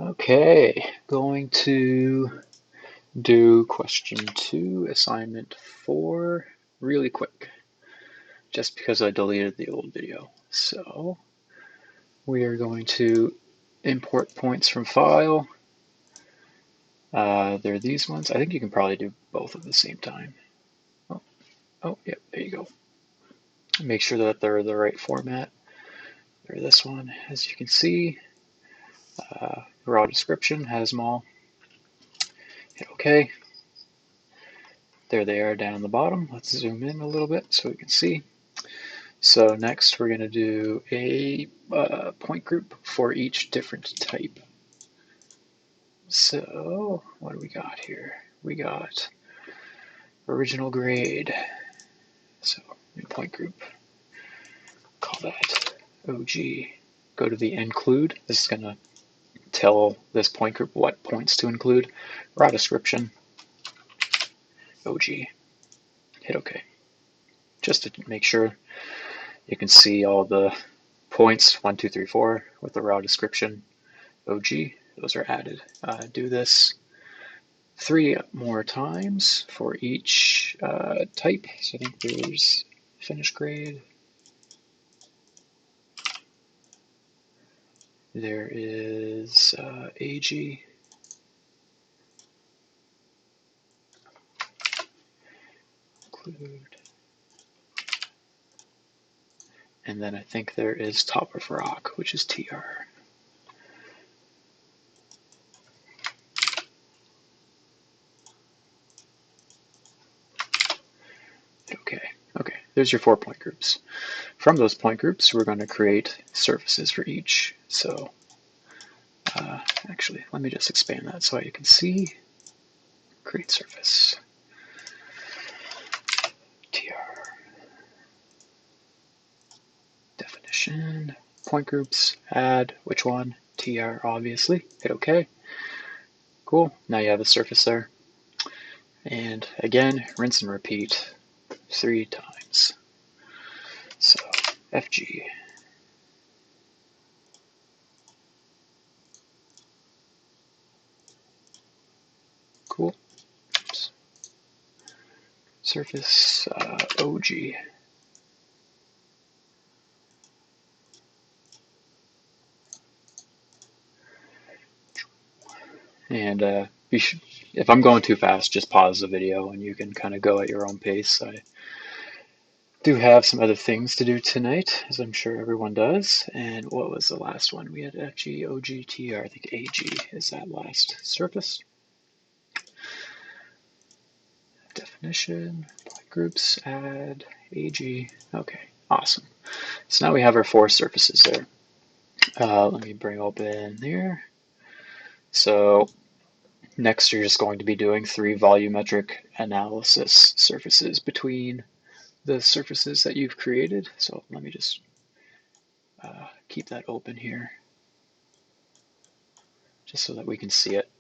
Okay, going to do question 2, assignment 4, really quick, just because I deleted the old video. So we are going to import points from file. They're these ones. I think you can probably do both at the same time. Yeah, there you go. Make sure that they're the right format. They're this one, as you can see. Raw description has them all. Hit OK. There they are down the bottom. Let's zoom in a little bit so we can see. So next we're going to do a point group for each different type. So what do we got here? We got original grade. So new point group, call that OG. Go to the include. This is going to tell this point group what points to include. Raw description, OG. Hit OK. Just to make sure you can see all the points, 1, 2, 3, 4, with the raw description, OG. Those are added. Do this 3 more times for each type. So I think there's finished grade. There is AG. Include. And then I think there is top of rock, which is TR. Okay, there's your 4 point groups. From those point groups, we're going to create surfaces for each. So actually, let me just expand that so you can see. Create surface. TR. Definition. Point groups. Add. Which one? TR, obviously. Hit OK. Cool. Now you have a surface there. And again, rinse and repeat 3 times. So FG. Cool. Oops. Surface OG. And if I'm going too fast, just pause the video and you can kind of go at your own pace. I do have some other things to do tonight, as I'm sure everyone does. And what was the last one? We had FG, OG, TR. I think AG is that last surface. Definition, point groups, add, AG. Okay, awesome. So now we have our 4 surfaces there. Let me bring open there. So next you're just going to be doing 3 volumetric analysis surfaces between the surfaces that you've created. So let me just keep that open here just so that we can see it.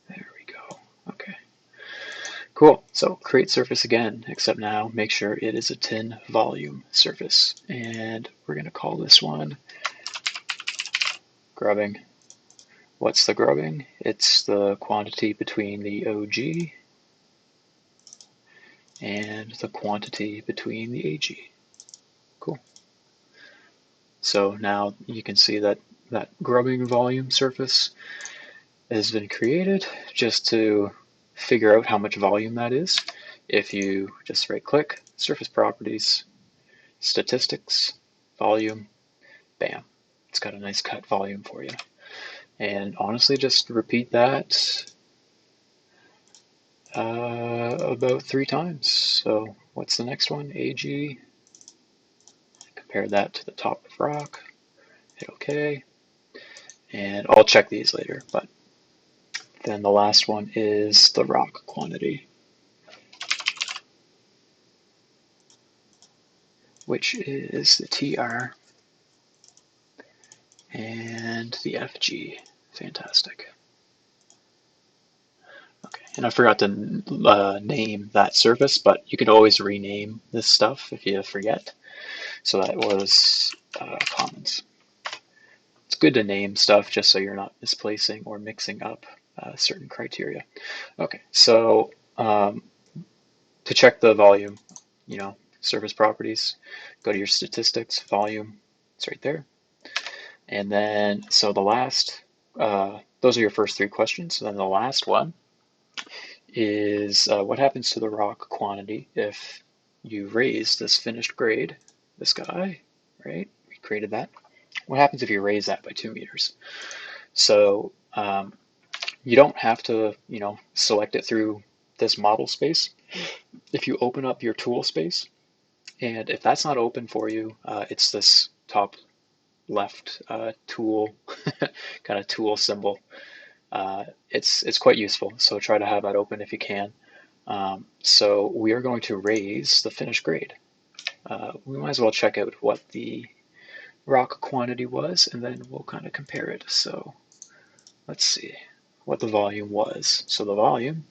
There we go. Okay. Cool. So create surface again, except now make sure it is a 10 volume surface. And we're going to call this one grubbing. What's the grubbing? It's the quantity between the OG and the quantity between the AG. Cool. So now you can see that that grubbing volume surface has been created. Just to figure out how much volume that is, if you just right click, surface properties, statistics, volume, bam, it's got a nice cut volume for you. And honestly, just repeat that about 3 times. So what's the next one? AG. Compare that to the top of rock. Hit OK. And I'll check these later, but then the last one is the rock quantity, which is the TR and the FG. Fantastic. Okay, and I forgot to name that surface, but you could always rename this stuff if you forget. So that was commons. good to name stuff just so you're not misplacing or mixing up certain criteria. Okay, so to check the volume, surface properties, go to your statistics, volume, it's right there. And then, so the last, those are your first three questions. And then the last one is what happens to the rock quantity if you raise this finished grade, this guy, right? We created that. What happens if you raise that by 2 meters? So you don't have to, select it through this model space. If you open up your tool space, and if that's not open for you, it's this top left tool, kind of tool symbol. It's quite useful, so try to have that open if you can. So we are going to raise the finished grade. We might as well check out what the rock quantity was, and then we'll kind of compare it. So let's see what the volume was. So the volume,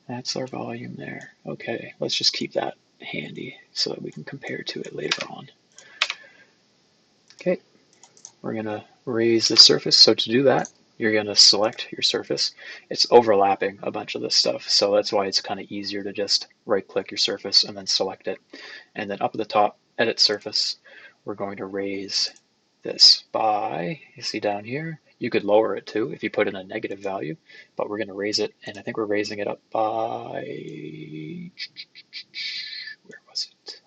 that's our volume there. Okay, let's just keep that handy so that we can compare to it later on. Okay, we're going to raise the surface. So to do that, you're going to select your surface. It's overlapping a bunch of this stuff, so that's why it's kind of easier to just right-click your surface and then select it. And then up at the top, edit surface, we're going to raise this by, you see down here, you could lower it too if you put in a negative value, but we're going to raise it, and I think we're raising it up by, where was it?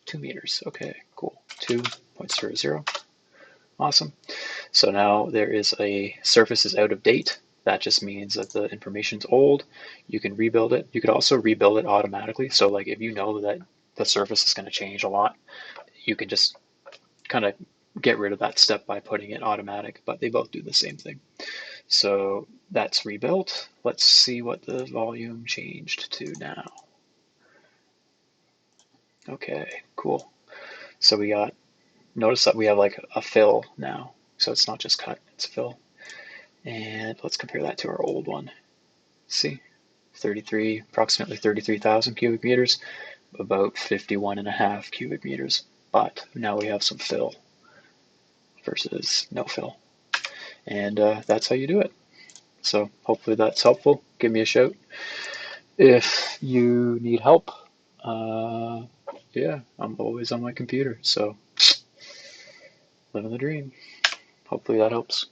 2 meters. Okay, cool. 2.00. Awesome. So now there is a surface is out of date. That just means that the information's old. You can rebuild it. You could also rebuild it automatically. So like if you know that the surface is going to change a lot, you can just kind of get rid of that step by putting it automatic, but they both do the same thing. So that's rebuilt. Let's see what the volume changed to now. Okay, cool. So we got, notice that we have like a fill now. So it's not just cut, it's fill. And let's compare that to our old one. See, approximately 33,000 cubic meters, about 51.5 cubic meters. But now we have some fill versus no fill. And that's how you do it. So hopefully that's helpful. Give me a shout if you need help. Yeah, I'm always on my computer, so living the dream. Hopefully that helps.